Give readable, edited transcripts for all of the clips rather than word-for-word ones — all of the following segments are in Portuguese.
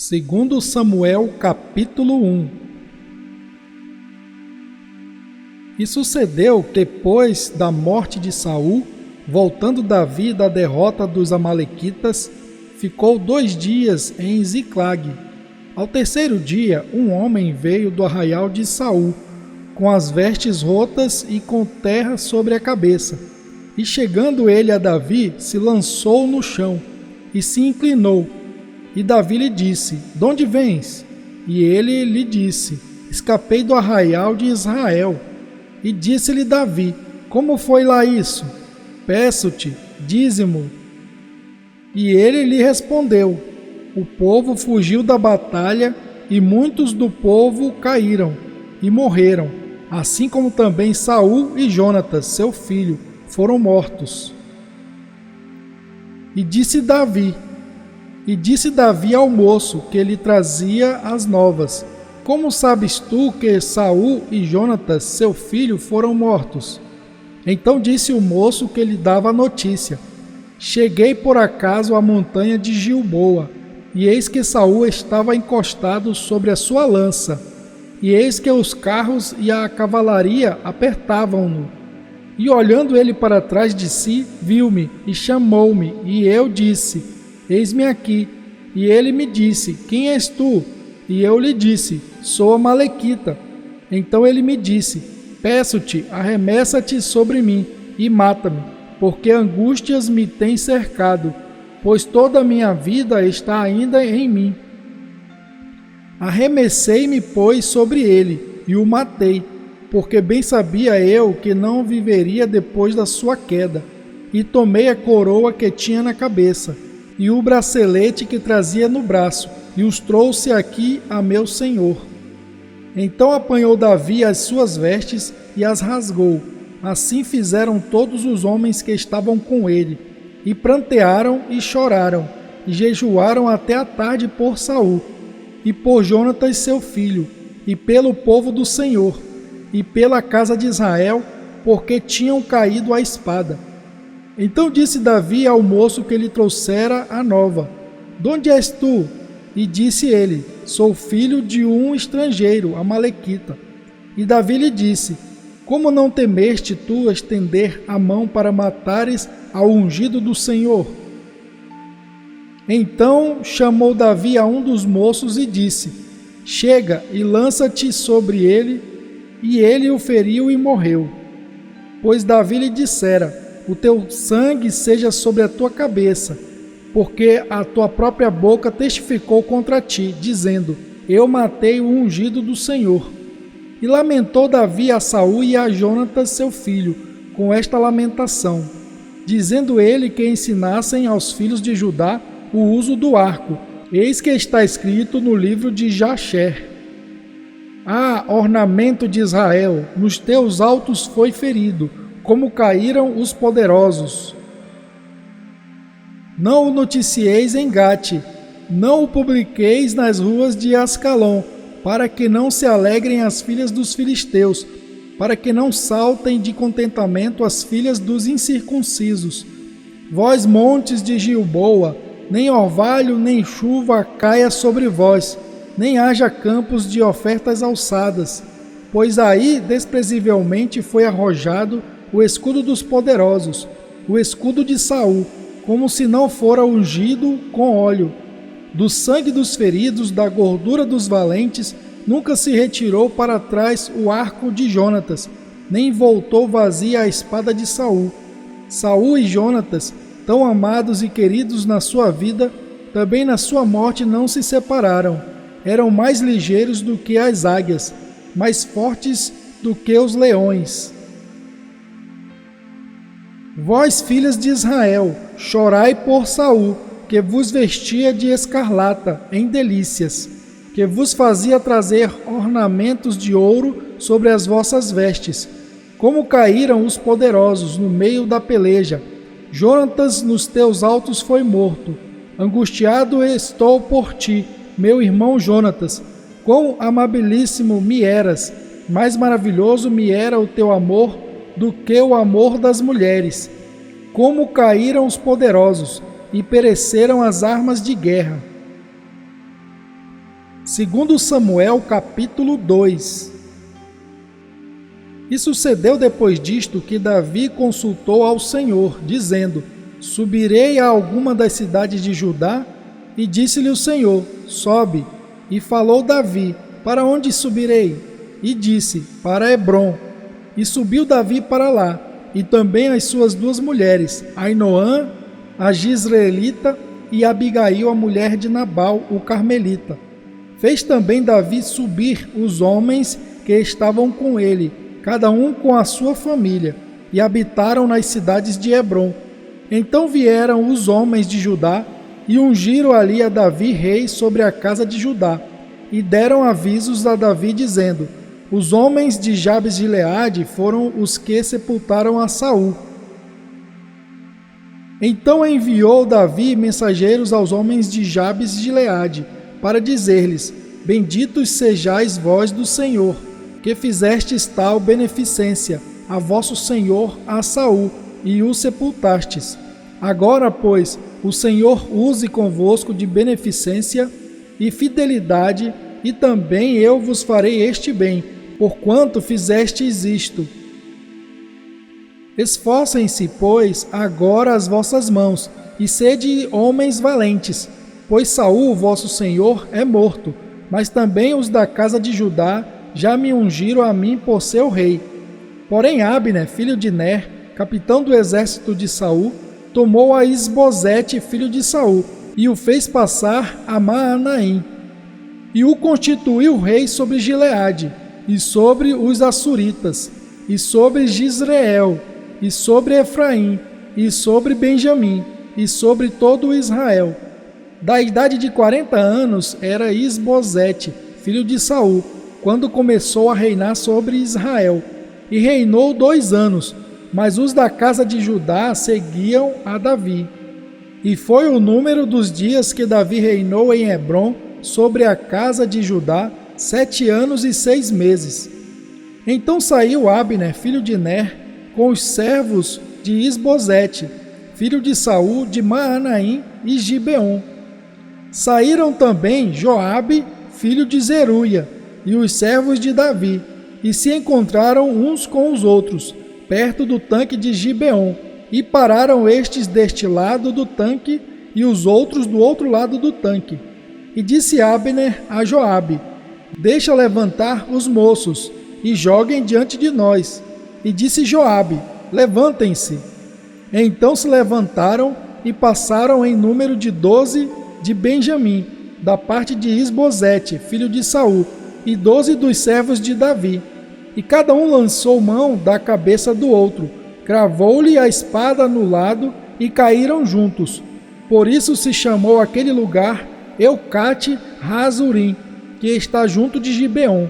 Segundo Samuel, capítulo 1. E sucedeu que, depois da morte de Saul, voltando Davi da derrota dos amalequitas, ficou 2 dias em Ziclague. Ao terceiro dia, um homem veio do arraial de Saul, com as vestes rotas e com terra sobre a cabeça. E chegando ele a Davi, se lançou no chão e se inclinou. E Davi lhe disse: "De onde vens?" E ele lhe disse: "Escapei do arraial de Israel." E disse-lhe Davi: "Como foi lá isso? Peço-te, dize-mo." E ele lhe respondeu: "O povo fugiu da batalha, e muitos do povo caíram e morreram, assim como também Saul e Jonatas, seu filho, foram mortos." E disse Davi ao moço que lhe trazia as novas: "Como sabes tu que Saul e Jonatas, seu filho, foram mortos?" Então disse o moço que lhe dava a notícia: "Cheguei por acaso à montanha de Gilboa, e eis que Saul estava encostado sobre a sua lança, e eis que os carros e a cavalaria apertavam-no. E olhando ele para trás de si, viu-me e chamou-me, e eu disse: Eis-me aqui. E ele me disse: Quem és tu? E eu lhe disse: Sou amalequita. Então ele me disse: Peço-te, arremessa-te sobre mim e mata-me, porque angústias me têm cercado, pois toda a minha vida está ainda em mim. Arremessei-me, pois, sobre ele e o matei, porque bem sabia eu que não viveria depois da sua queda. E tomei a coroa que tinha na cabeça e o bracelete que trazia no braço, e os trouxe aqui a meu senhor." Então apanhou Davi as suas vestes e as rasgou. Assim fizeram todos os homens que estavam com ele, e prantearam e choraram, e jejuaram até a tarde por Saul, e por Jonatas seu filho, e pelo povo do Senhor, e pela casa de Israel, porque tinham caído à espada. Então disse Davi ao moço que lhe trouxera a nova: "De onde és tu?" E disse ele: "Sou filho de um estrangeiro, amalequita." E Davi lhe disse: "Como não temeste tu estender a mão para matares ao ungido do Senhor?" Então chamou Davi a um dos moços e disse: "Chega e lança-te sobre ele." E ele o feriu e morreu. Pois Davi lhe dissera: "O teu sangue seja sobre a tua cabeça, porque a tua própria boca testificou contra ti, dizendo: Eu matei o ungido do Senhor." E lamentou Davi a Saul e a Jonatas seu filho, com esta lamentação, dizendo ele que ensinassem aos filhos de Judá o uso do arco. Eis que está escrito no livro de Jasher: "Ah, ornamento de Israel, nos teus altos foi ferido, como caíram os poderosos." Não o noticieis em Gate, não o publiqueis nas ruas de Ascalon, para que não se alegrem as filhas dos filisteus, para que não saltem de contentamento as filhas dos incircuncisos. Vós, montes de Gilboa, nem orvalho nem chuva caia sobre vós, nem haja campos de ofertas alçadas, pois aí desprezivelmente foi arrojado o escudo dos poderosos, o escudo de Saul, como se não fora ungido com óleo. Do sangue dos feridos, da gordura dos valentes, nunca se retirou para trás o arco de Jonatas, nem voltou vazia a espada de Saul. Saul e Jonatas, tão amados e queridos na sua vida, também na sua morte não se separaram. Eram mais ligeiros do que as águias, mais fortes do que os leões. Vós, filhas de Israel, chorai por Saul, que vos vestia de escarlata em delícias, que vos fazia trazer ornamentos de ouro sobre as vossas vestes. Como caíram os poderosos no meio da peleja. Jonatas nos teus altos foi morto. Angustiado estou por ti, meu irmão Jonatas. Quão amabilíssimo me eras, mais maravilhoso me era o teu amor do que o amor das mulheres. Como caíram os poderosos e pereceram as armas de guerra. Segundo Samuel, capítulo 2. E sucedeu depois disto que Davi consultou ao Senhor, dizendo: Subirei a alguma das cidades de Judá? E disse-lhe o Senhor: Sobe. E falou Davi: Para onde subirei? E disse: Para Hebrom. E subiu Davi para lá, e também as suas duas mulheres, Ainoã, a Jizreelita, e Abigail, a mulher de Nabal, o carmelita. Fez também Davi subir os homens que estavam com ele, cada um com a sua família, e habitaram nas cidades de Hebrom. Então vieram os homens de Judá e ungiram ali a Davi rei sobre a casa de Judá, e deram avisos a Davi, dizendo: Os homens de Jabes de Gileade foram os que sepultaram a Saul. Então enviou Davi mensageiros aos homens de Jabes de Gileade, para dizer-lhes: Benditos sejais vós do Senhor, que fizestes tal beneficência a vosso senhor a Saul, e o sepultastes. Agora, pois, o Senhor use convosco de beneficência e fidelidade, e também eu vos farei este bem, porquanto fizestes isto. Esforcem-se, pois, agora as vossas mãos, e sede homens valentes, pois Saul, vosso senhor, é morto, mas também os da casa de Judá já me ungiram a mim por seu rei. Porém Abner, filho de Ner, capitão do exército de Saul, tomou a Isbosete, filho de Saul, e o fez passar a Maanaim, e o constituiu rei sobre Gileade, e sobre os Assuritas, e sobre Jizreel, e sobre Efraim, e sobre Benjamim, e sobre todo Israel. Da idade de 40 anos era Isbosete, filho de Saul, quando começou a reinar sobre Israel, e reinou 2 anos, mas os da casa de Judá seguiam a Davi. E foi o número dos dias que Davi reinou em Hebrom sobre a casa de Judá 7 anos e 6 meses. Então saiu Abner, filho de Ner, com os servos de Isbosete, filho de Saul, de Maanaim e Gibeon. Saíram também Joabe, filho de Zeruia, e os servos de Davi, e se encontraram uns com os outros, perto do tanque de Gibeon, e pararam estes deste lado do tanque e os outros do outro lado do tanque. E disse Abner a Joabe: Deixa levantar os moços, e joguem diante de nós. E disse Joabe: Levantem-se. Então se levantaram e passaram em número de 12 de Benjamim, da parte de Isbosete, filho de Saul, e 12 dos servos de Davi. E cada um lançou mão da cabeça do outro, cravou-lhe a espada no lado, e caíram juntos. Por isso se chamou aquele lugar Eucate Razurim, que está junto de Gibeon.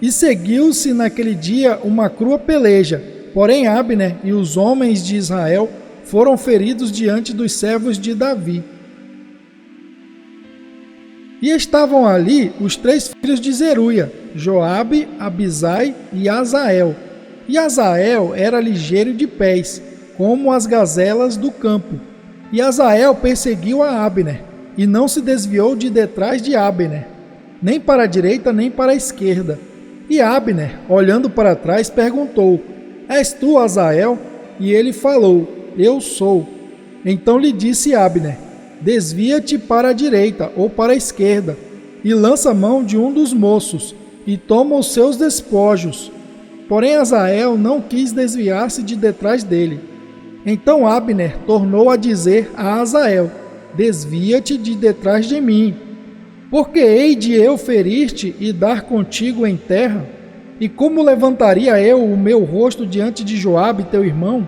E seguiu-se naquele dia uma crua peleja, porém Abner e os homens de Israel foram feridos diante dos servos de Davi. E estavam ali os 3 filhos de Zeruia, Joabe, Abisai e Azael. E Azael era ligeiro de pés, como as gazelas do campo. E Azael perseguiu a Abner, e não se desviou de detrás de Abner, nem para a direita nem para a esquerda. E Abner, olhando para trás, perguntou: És tu, Azael? E ele falou: Eu sou. Então lhe disse Abner: Desvia-te para a direita ou para a esquerda, e lança a mão de um dos moços, e toma os seus despojos. Porém Azael não quis desviar-se de detrás dele. Então Abner tornou a dizer a Azael: Desvia-te de detrás de mim, porque hei de eu ferir-te e dar contigo em terra? E como levantaria eu o meu rosto diante de Joabe, teu irmão?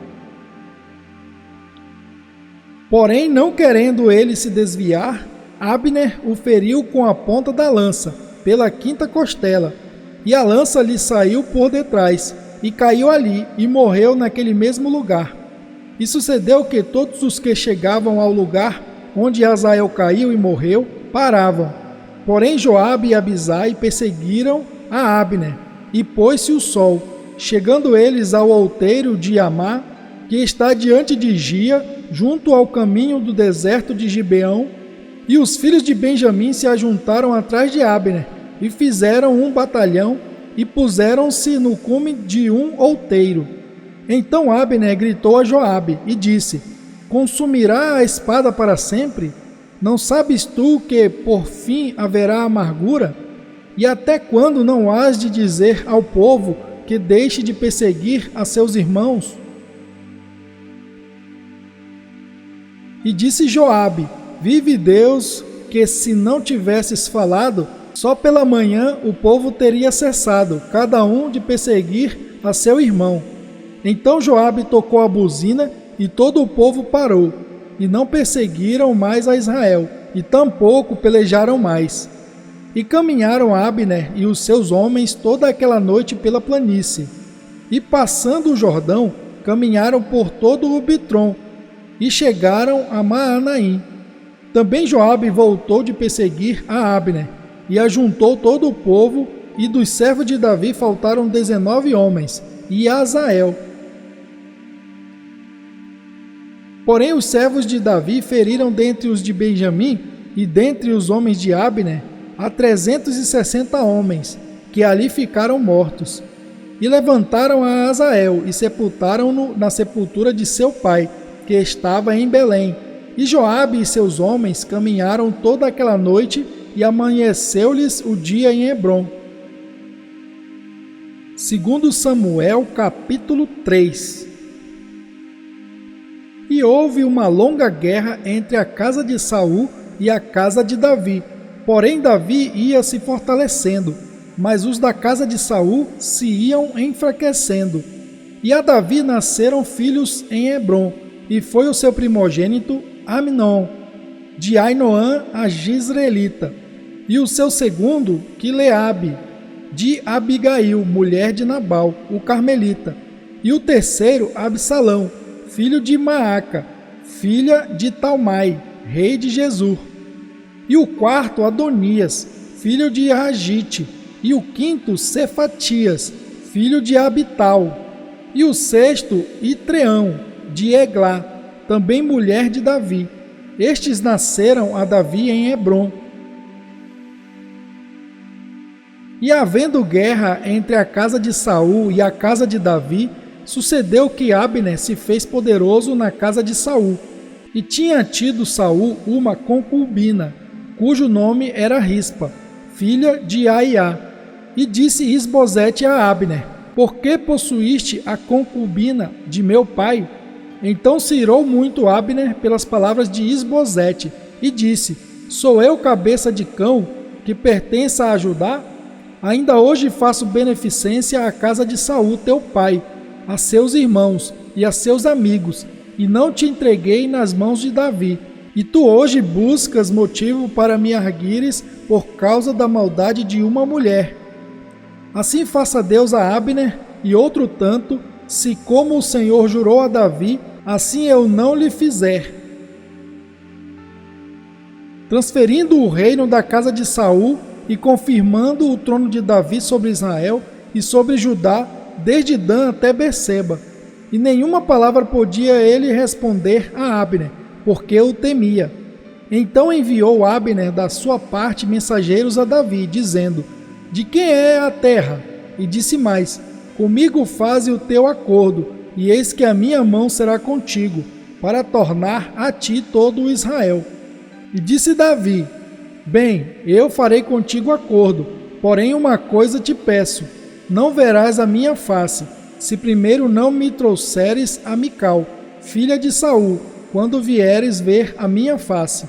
Porém, não querendo ele se desviar, Abner o feriu com a ponta da lança, pela 5ª costela, e a lança lhe saiu por detrás, e caiu ali, e morreu naquele mesmo lugar. E sucedeu que todos os que chegavam ao lugar onde Azael caiu e morreu, paravam. Porém Joabe e Abisai perseguiram a Abner, e pôs-se o sol. Chegando eles ao outeiro de Amá, que está diante de Gia, junto ao caminho do deserto de Gibeão, E os filhos de Benjamim se ajuntaram atrás de Abner, e fizeram um batalhão, e puseram-se no cume de um outeiro. Então Abner gritou a Joabe, e disse: Consumirá a espada para sempre? Não sabes tu que por fim haverá amargura? E até quando não hás de dizer ao povo que deixe de perseguir a seus irmãos? E disse Joabe: Vive Deus, que se não tivesses falado, só pela manhã o povo teria cessado, cada um de perseguir a seu irmão. Então Joabe tocou a buzina, e todo o povo parou, e não perseguiram mais a Israel, e tampouco pelejaram mais. E caminharam Abner e os seus homens toda aquela noite pela planície. E passando o Jordão, caminharam por todo o Bitrom, e chegaram a Maanaim. Também Joabe voltou de perseguir a Abner, e ajuntou todo o povo, e dos servos de Davi faltaram 19 homens, e Azael. Porém os servos de Davi feriram dentre os de Benjamim, e dentre os homens de Abner, a 360 homens, que ali ficaram mortos. E levantaram a Azael, e sepultaram-no na sepultura de seu pai, que estava em Belém. E Joabe e seus homens caminharam toda aquela noite, e amanheceu-lhes o dia em Hebrom. 2 Samuel, capítulo 3. E houve uma longa guerra entre a casa de Saul e a casa de Davi. Porém Davi ia se fortalecendo, mas os da casa de Saul se iam enfraquecendo. E a Davi nasceram filhos em Hebrom, e foi o seu primogênito Amnon, de Ainoã a Jizreelita, e o seu segundo, Quileabe, de Abigail, mulher de Nabal, o carmelita, e o terceiro, Absalão, filho de Maaca, filha de Talmai, rei de Gesur, e o quarto, Adonias, filho de Agite, e o quinto, Cefatias, filho de Abital, e o sexto, Itreão, de Eglá, também mulher de Davi. Estes nasceram a Davi em Hebrom. E havendo guerra entre a casa de Saul e a casa de Davi, sucedeu que Abner se fez poderoso na casa de Saul. E tinha tido Saul uma concubina, cujo nome era Rispa, filha de Aiá. E disse Isbosete a Abner: Por que possuíste a concubina de meu pai? Então se irou muito Abner pelas palavras de Isbosete, e disse: Sou eu cabeça de cão, que pertença a Judá? Ainda hoje faço beneficência à casa de Saul teu pai, a seus irmãos e a seus amigos, e não te entreguei nas mãos de Davi. E tu hoje buscas motivo para me arguires por causa da maldade de uma mulher. Assim faça Deus a Abner, e outro tanto, se como o Senhor jurou a Davi, assim eu não lhe fizer. Transferindo o reino da casa de Saul e confirmando o trono de Davi sobre Israel e sobre Judá, desde Dan até Berseba. E nenhuma palavra podia ele responder a Abner, porque o temia. Então enviou Abner da sua parte mensageiros a Davi, dizendo: De quem é a terra? E disse mais: Comigo faze o teu acordo, e eis que a minha mão será contigo, para tornar a ti todo o Israel. E disse Davi: Bem, eu farei contigo acordo, porém uma coisa te peço: não verás a minha face, se primeiro não me trouxeres a Mical, filha de Saul, quando vieres ver a minha face.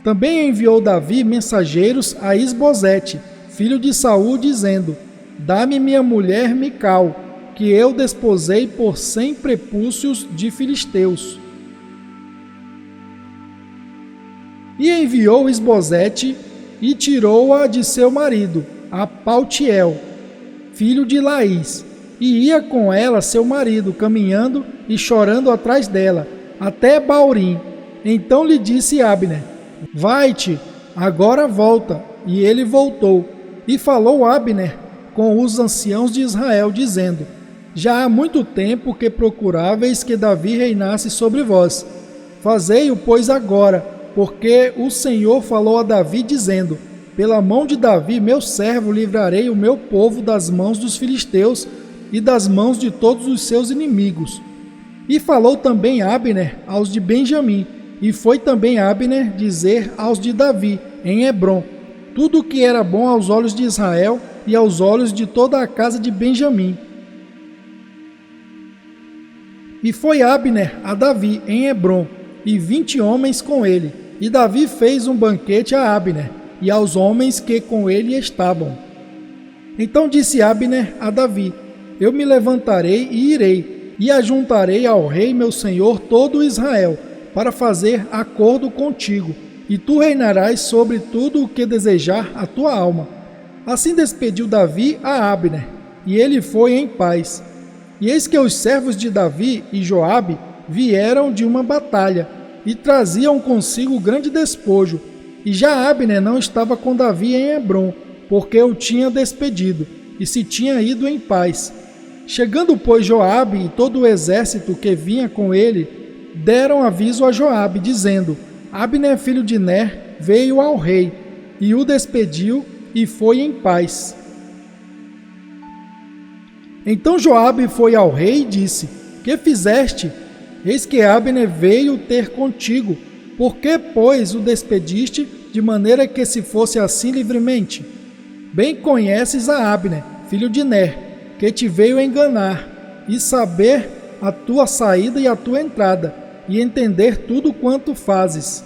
Também enviou Davi mensageiros a Isbosete, filho de Saul, dizendo: Dá-me minha mulher Mical, que eu desposei por 100 prepúcios de filisteus. E enviou Isbosete e tirou-a de seu marido, a Paltiel, filho de Laís, e ia com ela seu marido, caminhando e chorando atrás dela, até Baurim. Então lhe disse Abner: Vai-te, agora volta. E ele voltou. E falou Abner com os anciãos de Israel, dizendo: Já há muito tempo que procuráveis que Davi reinasse sobre vós. Fazei-o, pois, agora, porque o Senhor falou a Davi, dizendo: pela mão de Davi, meu servo, livrarei o meu povo das mãos dos filisteus e das mãos de todos os seus inimigos. E falou também Abner aos de Benjamim, e foi também Abner dizer aos de Davi, em Hebrom, tudo o que era bom aos olhos de Israel e aos olhos de toda a casa de Benjamim. E foi Abner a Davi em Hebrom, e 20 homens com ele. E Davi fez um banquete a Abner, e aos homens que com ele estavam. Então disse Abner a Davi: eu me levantarei e irei, e ajuntarei ao rei meu senhor todo Israel, para fazer acordo contigo, e tu reinarás sobre tudo o que desejar a tua alma. Assim despediu Davi a Abner, e ele foi em paz. E eis que os servos de Davi e Joabe vieram de uma batalha, e traziam consigo grande despojo. E já Abner não estava com Davi em Hebrom, porque o tinha despedido, e se tinha ido em paz. Chegando, pois, Joabe e todo o exército que vinha com ele, deram aviso a Joabe, dizendo: Abner, filho de Ner, veio ao rei, e o despediu, e foi em paz. Então Joabe foi ao rei e disse: que fizeste? Eis que Abner veio ter contigo. Por que, pois, o despediste, de maneira que se fosse assim livremente? Bem conheces a Abner, filho de Ner, que te veio enganar, e saber a tua saída e a tua entrada, e entender tudo quanto fazes.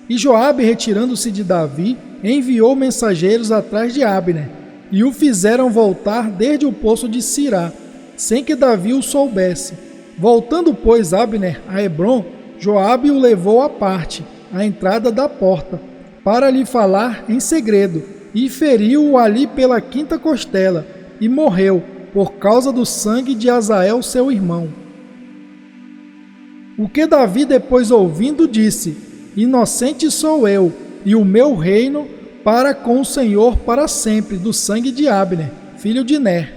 E Joabe, retirando-se de Davi, enviou mensageiros atrás de Abner, e o fizeram voltar desde o poço de Sirá, sem que Davi o soubesse. Voltando, pois, Abner a Hebrom, Joabe o levou à parte, à entrada da porta, para lhe falar em segredo, e feriu-o ali pela quinta costela, e morreu, por causa do sangue de Azael, seu irmão. O que Davi, depois ouvindo, disse: inocente sou eu, e o meu reino para com o Senhor para sempre, do sangue de Abner, filho de Ner.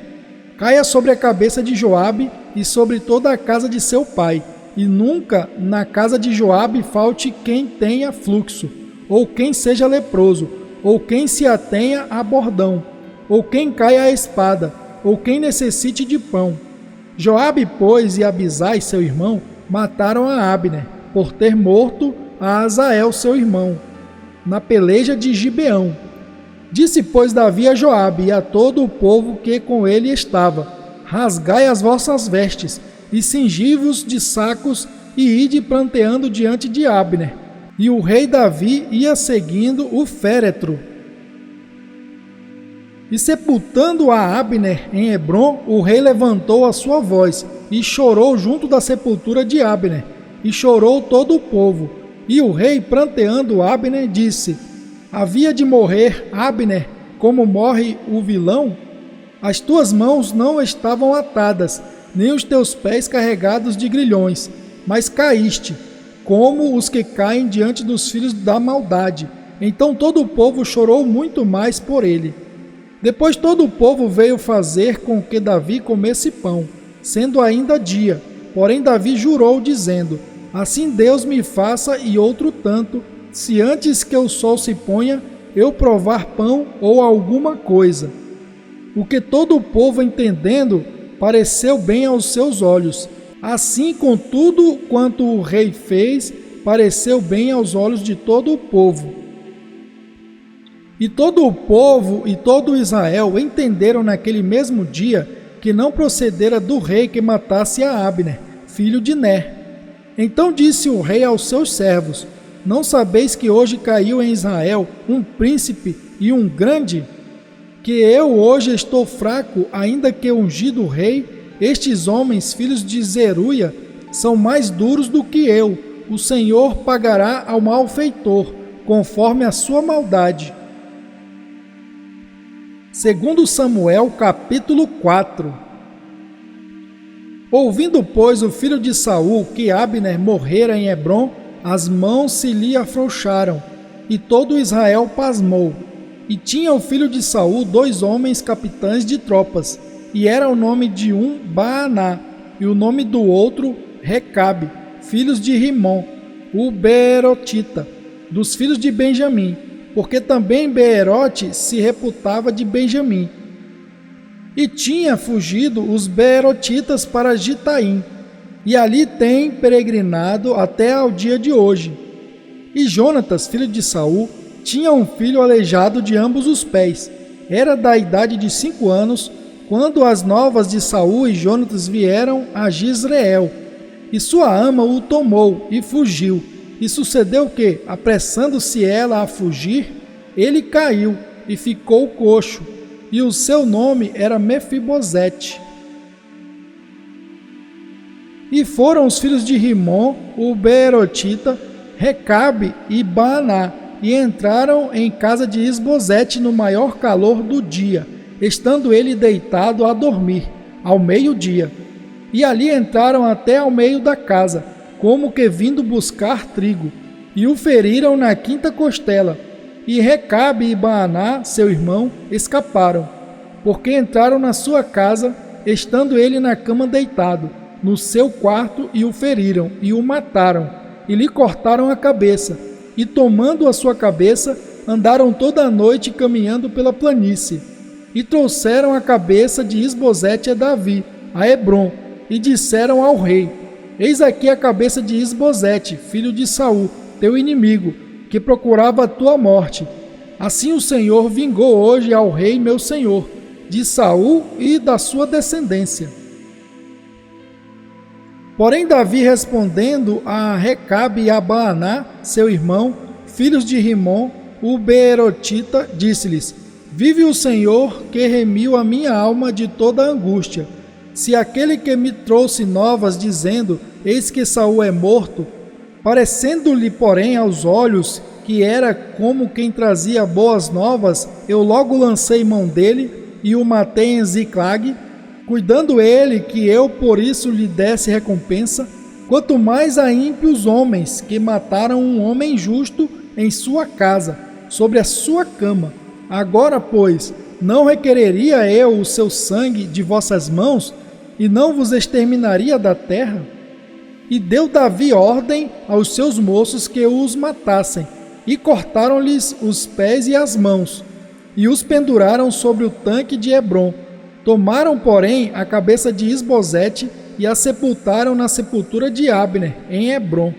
Caia sobre a cabeça de Joabe e sobre toda a casa de seu pai, e nunca na casa de Joabe falte quem tenha fluxo, ou quem seja leproso, ou quem se atenha a bordão, ou quem caia à espada, ou quem necessite de pão. Joabe, pois, e Abisai, seu irmão, mataram a Abner, por ter morto a Azael, seu irmão, na peleja de Gibeão. Disse, pois, Davi a Joabe e a todo o povo que com ele estava: rasgai as vossas vestes, e cingi-vos de sacos, e ide pranteando diante de Abner. E o rei Davi ia seguindo o féretro. E sepultando a Abner em Hebrom, o rei levantou a sua voz, e chorou junto da sepultura de Abner, e chorou todo o povo. E o rei, pranteando Abner, disse: havia de morrer Abner como morre o vilão? As tuas mãos não estavam atadas, nem os teus pés carregados de grilhões, mas caíste, como os que caem diante dos filhos da maldade. Então todo o povo chorou muito mais por ele. Depois todo o povo veio fazer com que Davi comesse pão, sendo ainda dia. Porém Davi jurou, dizendo: assim Deus me faça e outro tanto, se antes que o sol se ponha, eu provar pão ou alguma coisa. O que todo o povo, entendendo, pareceu bem aos seus olhos. Assim, com tudo quanto o rei fez, pareceu bem aos olhos de todo o povo. E todo o povo e todo Israel entenderam naquele mesmo dia que não procedera do rei que matasse a Abner, filho de Ner. Então disse o rei aos seus servos: não sabeis que hoje caiu em Israel um príncipe e um grande? Que eu hoje estou fraco, ainda que ungido rei? Estes homens, filhos de Zeruia, são mais duros do que eu. O Senhor pagará ao malfeitor, conforme a sua maldade. Segundo Samuel, capítulo 4. Ouvindo, pois, o filho de Saul que Abner morrera em Hebrom, as mãos se lhe afrouxaram, e todo Israel pasmou. E tinha o filho de Saul 2 homens capitães de tropas, e era o nome de um Baaná, e o nome do outro Recabe, filhos de Rimom, o Beerotita. dos filhos de Benjamim, porque também Beerote se reputava de Benjamim. E tinha fugido os beerotitas para Gitaim, e ali tem peregrinado até ao dia de hoje. E Jonatas, filho de Saul, tinha um filho aleijado de ambos os pés. Era da idade de 5 anos, quando as novas de Saul e Jonatas vieram a Jezreel. E sua ama o tomou e fugiu. E sucedeu que, apressando-se ela a fugir, ele caiu e ficou coxo, e o seu nome era Mefibosete. E foram os filhos de Rimon, o beerotita, Recabe e Baaná, e entraram em casa de Isbosete no maior calor do dia, estando ele deitado a dormir, ao meio-dia. E ali entraram até ao meio da casa, como que vindo buscar trigo, e o feriram na quinta costela. E Recabe e Baaná, seu irmão, escaparam, porque entraram na sua casa, estando ele na cama deitado, no seu quarto, e o feriram, e o mataram, e lhe cortaram a cabeça, e tomando a sua cabeça, andaram toda a noite caminhando pela planície, e trouxeram a cabeça de Isbosete a Davi, a Hebrom, e disseram ao rei: Eis aqui a cabeça de Isbosete, filho de Saul, teu inimigo, que procurava a tua morte. Assim o Senhor vingou hoje ao rei meu senhor, de Saul e da sua descendência. Porém Davi, respondendo a Recabe e a Baaná, seu irmão, filhos de Rimon, o beerotita, disse-lhes: Vive o Senhor, que remiu a minha alma de toda angústia. Se aquele que me trouxe novas, dizendo: Eis que Saul é morto, parecendo-lhe, porém, aos olhos que era como quem trazia boas novas, eu logo lancei mão dele e o matei em Ziclag, cuidando ele que eu por isso lhe desse recompensa, quanto mais a ímpios homens que mataram um homem justo em sua casa, sobre a sua cama. Agora, pois, não requereria eu o seu sangue de vossas mãos, e não vos exterminaria da terra? E deu Davi ordem aos seus moços que os matassem, e cortaram-lhes os pés e as mãos, e os penduraram sobre o tanque de Hebrom. Tomaram, porém, a cabeça de Isbosete e a sepultaram na sepultura de Abner, em Hebrom.